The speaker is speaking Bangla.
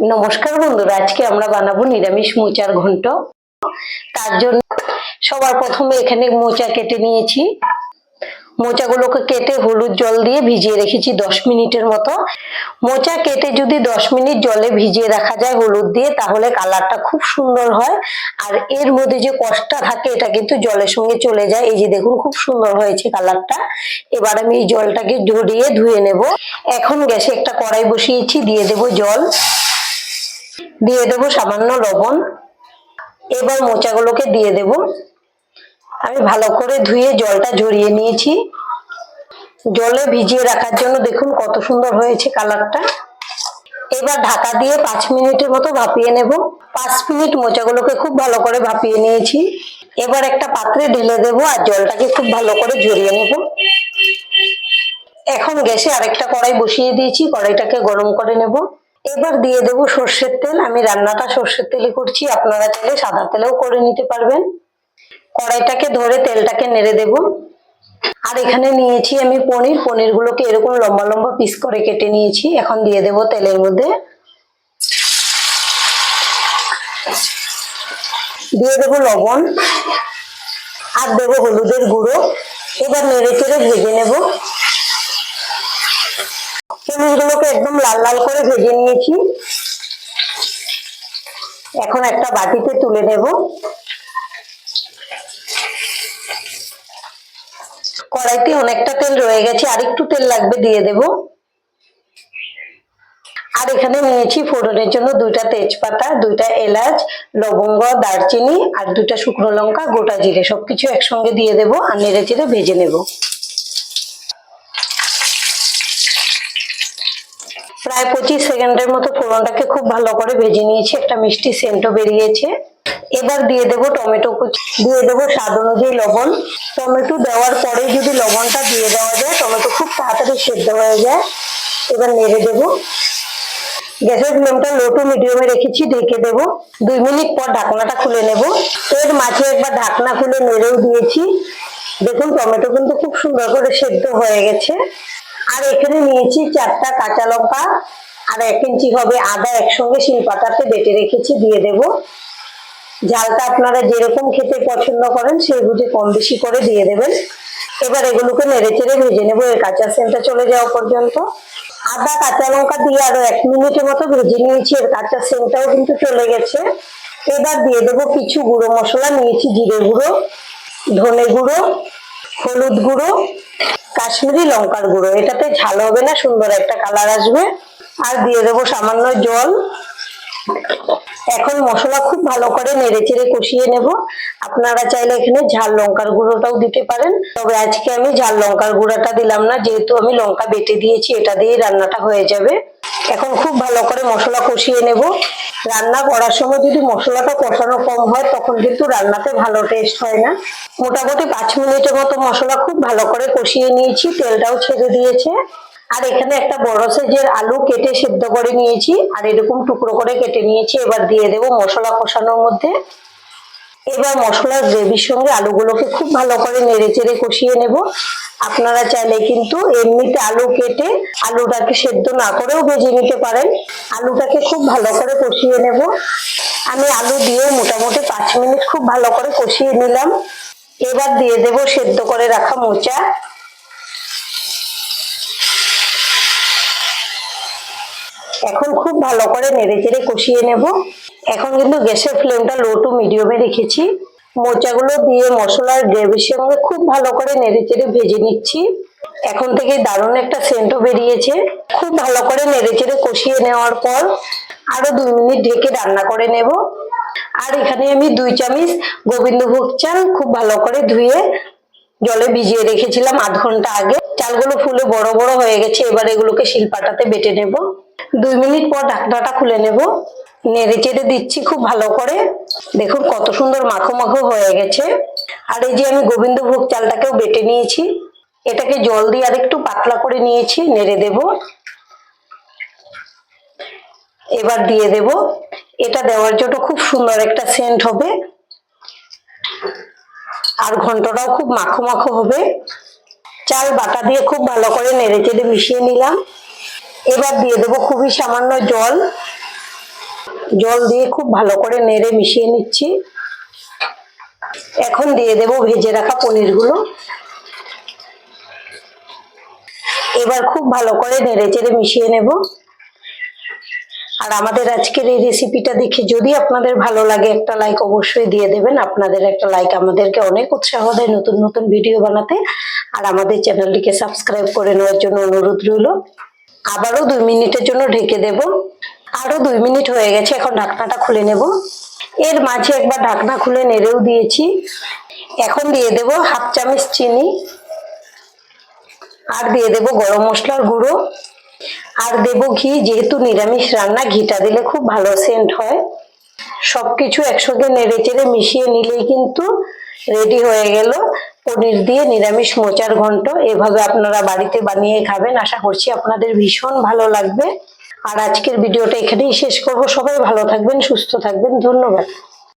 নমস্কার বন্ধুরা, আজকে আমরা বানাবো নিরামিষ মোচার ঘন্ট। তার জন্য সবার প্রথমে এখানে মোচা কেটে নিয়েছি। মোচাগুলোকে কেটে হলুদ জল দিয়ে ভিজিয়ে রেখেছি 10 মিনিটের মতো। মোচা কেটে যদি 10 মিনিট জলে ভিজিয়ে রাখা যায় হলুদ দিয়ে, তাহলে কালারটা খুব সুন্দর হয়। আর এর মধ্যে যে কষটা থাকে এটা কিন্তু জলের সঙ্গে চলে যায়। এই যে দেখুন, খুব সুন্দর হয়েছে কালারটা। এবার আমি এই জলটাকে ঝরিয়ে ধুয়ে নেব। এখন গ্যাসে একটা কড়াই বসিয়েছি, দিয়ে দেব জল, দিয়ে দেব সামান্য লবণ। এবার মোচাগুলোকে দিয়ে দেব। আমি ভালো করে ধুয়ে জলটা ঝরিয়ে নিয়েছি। জলে ভিজিয়ে রাখার জন্য দেখুন কত সুন্দর হয়েছে কালারটা। এবার ঢাকা দিয়ে 5 মিনিটের মতো ভাপিয়ে নেব। 5 মিনিট মোচাগুলোকে খুব ভালো করে ভাপিয়ে নিয়েছি। এবার একটা পাত্রে ঢেলে দেব আর জলটাকে খুব ভালো করে ঝরিয়ে নেব। এখন গ্যাসে আরেকটা কড়াই বসিয়ে দিয়েছি, কড়াইটাকে গরম করে নেব। এবার দিয়ে দেব সর্ষের তেল। আমি রান্নাটা সর্ষের তেলে করছি, আপনারা চাইলে সাদা তেলেও করে নিতে পারবেন। কড়াইটাকে ধরে তেলটাকে নেড়ে দেব। আর এখানে নিয়েছি আমি পনির গুলোকে এরকম লম্বা লম্বা পিস করে কেটে নিয়েছি। এখন দিয়ে দেব তেলের মধ্যে, দিয়ে দেব লবণ আর দেব হলুদের গুঁড়ো। এবার নেড়ে চেড়ে ভেজে নেব। পনিরগুলোকে একদম লাল লাল করে ভেজে নিয়েছি। এখন একটা বাটিতে তুলে নেব। কড়াইতে অনেকটা তেল রয়ে গেছে, আর একটু তেল লাগবে, দিয়ে দেব। আর এখানে নিয়েছি ফোড়নের জন্য 2টা তেজপাতা, 2টা এলাচ, লবঙ্গ, দারচিনি আর 2টা শুকনো লঙ্কা, গোটা জিরে, সবকিছু একসঙ্গে দিয়ে দেব আর নেড়ে চেড়ে ভেজে নেব। প্রায় 25 সেকেন্ডের মতো ফোড়নটাকে খুব ভালো করে ভেজে নিয়েছি, একটা মিষ্টি সেন্টও বেরিয়েছে। এবার দিয়ে দেব টমেটো কুচি, দিয়ে দেব স্বাদ অনুযায়ী লবণ। টমেটো দেওয়ার পরে যদি লবণটা দিয়ে দেওয়া যায়, টমেটো খুব তাড়াতাড়ি সেদ্ধ হয়ে যায়। এবার নেড়ে দেব। গ্যাসের ফ্লেমটা লো টু মিডিয়ামে রেখেছি, ঢেকে দেব। 2 মিনিট পর ঢাকনাটা খুলে নেব। এর মাঝে একবার ঢাকনা খুলে নেড়েও দিয়েছি। দেখুন টমেটো কিন্তু খুব সুন্দর করে সেদ্ধ হয়ে গেছে। আর এখানে নিয়েছি 4টা কাঁচা লঙ্কা আর 1 ইঞ্চি হবে আদা, একসঙ্গে শিলপাটাতে বেটে রেখেছি, দিয়ে দেব। ঝালটা আপনারা যেরকম খেতে পছন্দ করেন সেই বুঝে কম বেশি করে দিয়ে দেবেন। এবার এগুলোকে নেড়ে চেড়ে ভেজে নেবো এর কাঁচা সেন্টটা চলে যাওয়া পর্যন্ত। আদা কাঁচা লঙ্কা দিয়ে আরো 1 মিনিটের মতো ভেজে নিয়েছি, এর কাঁচা সেন্টটাও কিন্তু চলে গেছে। এবার দিয়ে দেবো কিছু গুঁড়ো মশলা। নিয়েছি জিরে গুঁড়ো, ধনে গুঁড়ো, হলুদ গুঁড়ো, কাশ্মীরি লঙ্কার গুঁড়ো। এটাতে ঝাল হবে না, সুন্দর একটা কালার আসবে। আর দিয়ে দেবো সামান্য জল। এখন মশলা খুব ভালো করে নেড়ে চেড়ে কষিয়ে নেব। আপনারা চাইলে এখানে ঝাল লঙ্কার গুঁড়োটাও দিতে পারেন, তবে আজকে আমি ঝাল লঙ্কার গুঁড়োটা দিলাম না, যেহেতু আমি লঙ্কা বেটে দিয়েছি, এটা দিয়ে রান্নাটা হয়ে যাবে। এখন খুব ভালো করে মশলা কষিয়ে নেব। রান্না করার সময় যদি মশলাটা কষানো কম হয়, তখন কিন্তু রান্নাতে ভালো টেস্ট হয় না। মোটামুটি 5 মিনিটের মতো মশলা খুব ভালো করে কষিয়ে নিয়েছি, তেলটাও ছেড়ে দিয়েছে। আর এখানে একটা বড় সাইজের আলু কেটে সেদ্ধ করে নিয়েছি আর এরকম টুকরো করে কেটে নিয়েছি। এবার দিয়ে দেব মশলা কষানোর মধ্যে। এবার মশলার গ্রেভির সঙ্গে আলুগুলোকে খুব ভালো করে নেড়ে চেড়ে কষিয়ে নেব। আপনারা চাইলে কিন্তু এমনিতে আলু কেটে আলুটাকে সেদ্ধ না করেও ভেজে নিতে পারেন। আলুটাকে খুব ভালো করে কষিয়ে নেব। আমি আলু দিয়ে মোটামুটি 5 মিনিট খুব ভালো করে কষিয়ে নিলাম। এবার দিয়ে দেব সেদ্ধ করে রাখা মোচা। এখন খুব ভালো করে নেড়ে চেড়ে কষিয়ে নেব। এখন কিন্তু গ্যাসের ফ্লেমটা লো টু মিডিয়ামে রেখেছি। মোচাগুলো দিয়ে মশলার গ্রেভির সঙ্গে খুব ভালো করে নেড়ে চেড়ে ভেজে নিচ্ছি। এখন থেকে দারুণ একটা সেন্টও বেরিয়েছে। খুব ভালো করে নেড়ে চেড়ে কষিয়ে নেওয়ার পর আরো 2 মিনিট ঢেকে রান্না করে নেব। আর এখানে আমি 2 চামচ গোবিন্দভোগ চাল খুব ভালো করে ধুয়ে জলে ভিজিয়ে রেখেছিলাম আধ ঘন্টা আগে। চালগুলো ফুলে বড় বড় হয়ে গেছে। এবার এগুলোকে শিলপাটাতে বেটে নেব। 2 মিনিট পর ঢাকনাটা খুলে নেব। নেড়ে চেড়ে দিচ্ছি খুব ভালো করে। দেখুন কত সুন্দর মাখো মাখো হয়ে গেছে। আর এই যে আমি গোবিন্দভোগ চালটাকেও বেটে নিয়েছি, এটাকে জল দিয়ে আর একটু পাতলা করে নিয়েছি, নেড়ে দেব। এবার দিয়ে দেব। এটা দেওয়ার জন্য খুব সুন্দর একটা সেন্ট হবে আর ঘন্টটাও খুব মাখো মাখো হবে। চাল বাটা দিয়ে খুব ভালো করে নেড়ে চেড়ে মিশিয়ে নিলাম। এবার দিয়ে দেবো খুবই সামান্য জল। জল দিয়ে খুব ভালো করে নেড়ে মিশিয়ে নিচ্ছি। এখন দিয়ে দেব ভেজে রাখা পনিরগুলো। এবার খুব ভালো করে নেড়ে চেড়ে মিশিয়ে নেব। আর আমাদের আজকের এই রেসিপিটা দেখে যদি আপনাদের ভালো লাগে একটা লাইক অবশ্যই দিয়ে দেবেন। আপনাদের একটা লাইক আমাদেরকে অনেক উৎসাহ দেয় নতুন নতুন ভিডিও বানাতে। আর আমাদের চ্যানেলটিকে সাবস্ক্রাইব করে নেওয়ার জন্য অনুরোধ রইল। আবারও 2 মিনিটের জন্য ঢেকে দেব। আরো 2 মিনিট হয়ে গেছে, এখন ঢাকনাটা খুলে নেব। এর মাঝে একবার ঢাকনা খুলে নেড়েও দিয়েছি। এখন দিয়ে দেব 1/2 চামচ চিনি, আর দিয়ে দেব গরম মশলার গুঁড়ো, আর দেব ঘি। যেহেতু নিরামিষ রান্না, ঘিটা দিলে খুব ভালো সেন্ট হয়। সবকিছু একসঙ্গে নেড়ে চেড়ে মিশিয়ে নিলেই কিন্তু রেডি হয়ে গেল পনির দিয়ে নিরামিষ মোচার ঘন্ট। এভাবে আপনারা বাড়িতে বানিয়ে খাবেন, আশা করছি আপনাদের ভীষণ ভালো লাগবে। আর আজকের ভিডিওটা এখানেই শেষ করব। সবাই ভালো থাকবেন, সুস্থ থাকবেন, ধন্যবাদ।